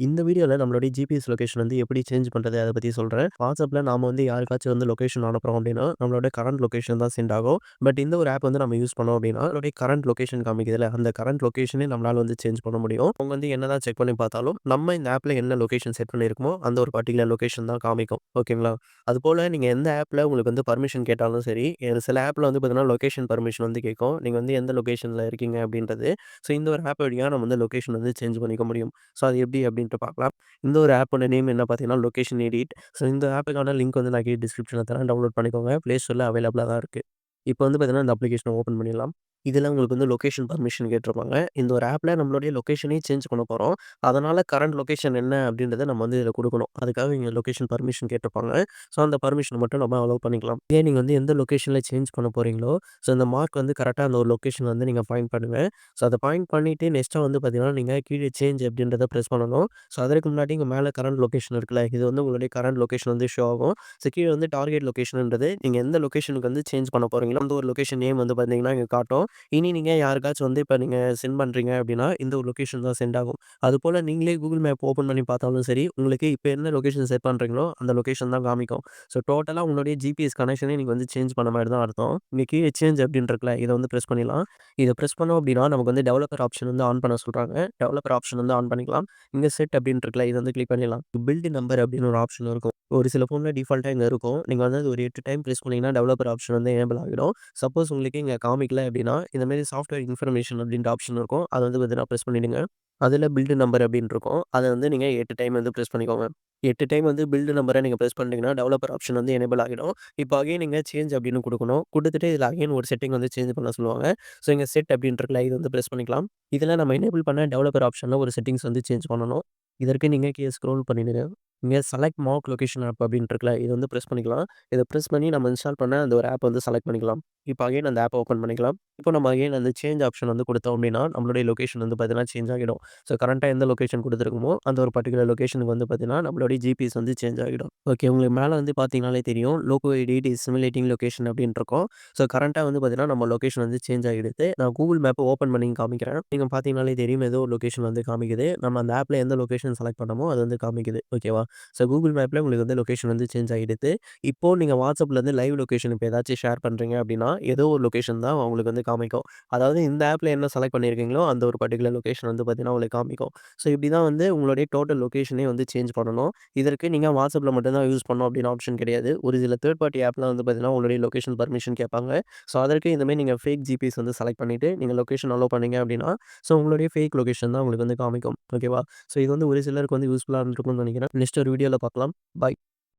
இந்த வீடியோல நம்மளுடைய ஜிபிஎஸ் லொகேஷன் வந்து எப்படி சேஞ்ச் பண்றது அத பத்தி சொல்றேன். WhatsAppல நாம வந்து யாருக்காச்சும் வந்து லொகேஷன் அனுப்புறோம் அப்படின்னா, நம்மளோட கரண்ட் லொகேஷன் தான் சென்ட் ஆகும். பட் இந்த ஒரு ஆப் வந்து நம்ம யூஸ் பண்ணோம் அப்படின்னா, நம்மளுடைய கரண்ட் லொகேஷன் காமிக்குதுல்ல, அந்த கரண்ட் லொகேஷனே நம்மளால வந்து சேஞ்ச் பண்ண முடியும். அவங்க வந்து என்னதான் செக் பண்ணி பார்த்தாலும், நம்ம இந்த ஆப்ல என்ன லொகேஷன் செட் பண்ணியிருக்கோமோ, அந்த ஒரு பர்ட்டிகுலர் லொகேஷன் தான் காமிக்கும். ஓகேங்களா? அதுபோல நீங்க எந்த ஆப்ல உங்களுக்கு வந்து பர்மிஷன் கேட்டாலும் சரி, சில ஆப்ல வந்து பார்த்தீங்கன்னா, லொகேஷன் பர்மிஷன் வந்து கேட்கும். நீங்க வந்து எந்த லொகேஷன்ல இருக்கீங்க அப்படின்றது. ஸோ இந்த ஒரு ஆப் வழியா நம்ம வந்து லொகேஷன் வந்து சேஞ்ச் பண்ணிக்க முடியும். ஸோ அது எப்படி அப்படின்ட்டு பார்க்கலாம். இந்த ஒரு ஆப்போட நேம் என்ன பார்த்தீங்கன்னா, லொகேஷன் எடிட். ஸோ இந்த ஆப்புக்கான லிங்க் வந்து நான் கீழ டிஸ்கிரிப்ஷன்ல தரேன். டவுன்லோட் பண்ணிக்கோங்க. Play Storeல அவைலபிளா தான் இருக்கு. இப்போ வந்து பார்த்தீங்கன்னா, இந்த அப்ளிகேஷன ஓப்பன் பண்ணிடலாம். இதில உங்களுக்கு வந்து லொகேஷன் பர்மிஷன் கேட்டிருப்பாங்க. இந்த ஒரு ஆப்ல நம்மளுடைய லொகேஷனையும் சேஞ்ச் பண்ண போறோம். அதனால கரண்ட் லொகேஷன் என்ன அப்படின்றத நம்ம வந்து இதில குடுக்கணும். அதுக்காக இங்க லொகேஷன் பர்மிஷன் கேட்டிருப்பாங்க. ஸோ அந்த பர்மிஷன மட்டும் நம்ம அலோவ் பண்ணிக்கலாம். இதே நீங்க வந்து எந்த லொகேஷன்ல சேஞ்ச் பண்ண போறீங்களோ, ஸோ இந்த மார்க் வந்து கரெக்ட்டா அந்த ஒரு லொகேஷன் வந்து நீங்க பாயிண்ட் பண்ணுங்க. ஸோ அத பாயிண்ட் பண்ணிட்டு நெக்ஸ்ட்டா வந்து பார்த்தீங்கன்னா, நீங்க கீழ சேஞ்ச் அப்படின்றத பிரஸ் பண்ணணும். ஸோ அதற்கு முன்னாடி இங்க மேல கரண்ட் லொகேஷன் இருக்குல்ல, இது வந்து உங்களுடைய கரண்ட் லொகேஷன் வந்து ஷோ ஆகும். ஸோ கீழ வந்து டார்கெட் லொகேஷன்ன்றது நீங்க எந்த லொகேஷனுக்கு வந்து சேஞ்ச் பண்ண போறீங்களோ, அந்த ஒரு லொகேஷன் நேம் வந்து பார்த்தீங்கன்னா, இங்க காட்டும். இனி நீங்க யாருக்காச்சும் வந்து இப்ப நீங்க சென்ட் பண்றீங்க அப்படின்னா, இந்த ஒரு லொகேஷன் தான் சென்ட் ஆகும். அதுபோல நீங்களே கூகுள் மேப் ஓப்பன் பண்ணி பார்த்தாலும் சரி, உங்களுக்கு இப்ப என்ன லொகேஷன் செட் பண்றீங்களோ, அந்த லொகேஷன் தான் காமிக்கும். ஸோ டோட்டலா உங்களுடைய ஜிபிஎஸ் கனெக்ஷனே நீங்க வந்து சேஞ்ச் பண்ண மாரி தான் அர்த்தம். இங்க கீழ சேஞ்ச் அப்படின்னு இருக்குல்ல, இத வந்து பிரஸ் பண்ணிடலாம். இத பிரஸ் பண்ணோம் அப்படின்னா, நமக்கு வந்து டெவலப்பர் ஆப்ஷன் வந்து ஆன் பண்ண சொல்றாங்க. டெவலப்பர் ஆப்ஷன் வந்து ஆன் பண்ணிக்கலாம். இங்க செட் அப்படின்னு இருக்குல்ல, இத வந்து கிளிக் பண்ணிடலாம். பில்ட் நம்பர் அப்படின்னு ஒரு ஆப்ஷன் இருக்கும். ஒரு சில ஃபோன்ல டிஃபால்ட்டா இங்க இருக்கும். நீங்க வந்து அது ஒரு 8 டைம் பிரஸ் பண்ணீங்கன்னா, டெவலப்பர் ஆப்ஷன் வந்து எனேபிள் ஆகிடும். சப்போஸ் உங்களுக்கு இங்க காமிக்கல அப்படின்னா, இந்த மாரி சாஃப்ட்வேர் இன்ஃபர்மேஷன் அப்படின்ற ஆப்ஷன் இருக்கும். அத வந்து பார்த்தீங்கன்னா பிரஸ் பண்ணிடுங்க. அதுல பில்ட் நம்பர் அப்படின்னு இருக்கும். அத வந்து நீங்க 8 டைம் வந்து பிரஸ் பண்ணிக்கோங்க. 8 டைம் வந்து பில்ட் நம்பர நீங்க பிரஸ் பண்ணிட்டீங்கன்னா, டெவலப்பர் ஆப்ஷன் வந்து எனேபிள் ஆகிடும். இப்போ அகைன் நீங்க சேஞ்ச் அப்படின்னு குடுக்கணும். குடுத்துட்டு இதில அகைன் ஒரு செட்டிங் வந்து சேஞ்ச் பண்ண சொல்லுவாங்க. ஸோ இங்க செட் அப்படின்னு இருக்குல்ல, இது வந்து பிரஸ் பண்ணிக்கலாம். இதில நம்ம எனேபிள் பண்ண டெவலப்பர் ஆப்ஷன்ல ஒரு செட்டிங்ஸ் வந்து சேஞ்ச் பண்ணணும். இதற்கு நீங்க கீழ ஸ்க்ரோல் பண்ணிடுங்க. இங்க செலக்ட் மார்க் லொகேஷன் ஆப் அப்படின்னு இருக்குல்ல, இத வந்து பிரஸ் பண்ணிக்கலாம். இத பிரஸ் பண்ணி நம்ம இன்ஸ்டால் பண்ண அந்த ஒரு ஆப் வந்து செலக்ட் பண்ணிக்கலாம். இப்போ அகைன் அந்த ஆப்ப ஓப்பன் பண்ணிக்கலாம். இப்போ நம்ம அகைன் அந்த சேஞ்ச் ஆப்ஷன் வந்து குடுத்தோம் அப்படின்னா, நம்மளுடைய லொகேஷன் வந்து பார்த்தீங்கன்னா சேஞ்ச் ஆகிடும். ஸோ கரண்ட்டா எந்த லொகேஷன் குடுத்துருக்கோமோ, அந்த ஒரு பர்ட்டிகுலர் லொகேஷனுக்கு வந்து பார்த்தீங்கன்னா, நம்மளுடைய ஜிபிஎஸ் வந்து சேஞ்ச் ஆகிடும். ஓகே, உங்களுக்கு மேல வந்து பார்த்தீங்கனாலே தெரியும். Lockito is simulating location அப்படின்ட்டு இருக்கும். ஸோ கரண்ட்டா வந்து பார்த்தீங்கன்னா, நம்ம லொகேஷன் வந்து சேஞ்ச் ஆகிடுது. நான் கூகுள் மேப் ஓப்பன் பண்ணி காமிக்கிறேன். நீங்க பார்த்தீங்கனாலே தெரியும். ஏதோ ஒரு லொகேஷன் வந்து காமிக்குது. நம்ம அந்த ஆப்ல எந்த லொகேஷன் செலக்ட் பண்ணோமோ, அது வந்து காமிக்குது. ஓகேவா? ஸோ கூகுள் மேப்ல உங்களுக்கு வந்து லொகேஷன் வந்து சேஞ்ச் ஆகிடுது. இப்போ நீங்க WhatsAppலேருந்து லைவ் லொகேஷன் இப்ப ஏதாச்சும் ஷேர் பண்றீங்க அப்படின்னா, ஏதோ ஒரு லொகேஷன் தான் உங்களுக்கு வந்து காமிக்கும். அதாவது இந்த ஆப்ல என்ன செலக்ட் பண்ணியிருக்கீங்களோ, அந்த ஒரு பர்ட்டிகுலர் லொகேஷன் வந்து பார்த்தீங்கன்னா, உங்களுக்கு காமிக்கும். ஸோ இப்படி தான் வந்து உங்களுடைய டோட்டல் லொகேஷனே வந்து சேஞ்ச் பண்ணணும். இதற்கு நீங்க WhatsAppல மட்டும் தான் யூஸ் பண்ணணும் அப்படின்னு ஆப்ஷன் கிடையாது. ஒரு சில தேர்ட் பார்ட்டி ஆப்லாம் வந்து பார்த்தீங்கன்னா, உங்களுடைய லொகேஷன் பர்மிஷன் கேட்பாங்க. ஸோ அதற்கு இந்த மாரி நீங்க ஃபேக் ஜிபிஎஸ் வந்து செலக்ட் பண்ணிட்டு, நீங்க லொகேஷன் அலோவ் பண்ணீங்க அப்படின்னா, ஸோ உங்களுடைய ஃபேக் லொகேஷன் தான் உங்களுக்கு வந்து காமிக்கும். ஓகேவா? ஸோ இது வந்து ஒரு சிலருக்கு வந்து யூஸ்ஃபுல்லா இருந்திருக்கும்னு நினைக்கிறேன். நெக்ஸ்ட் ஒரு வீடியோல பார்க்கலாம். பாய்.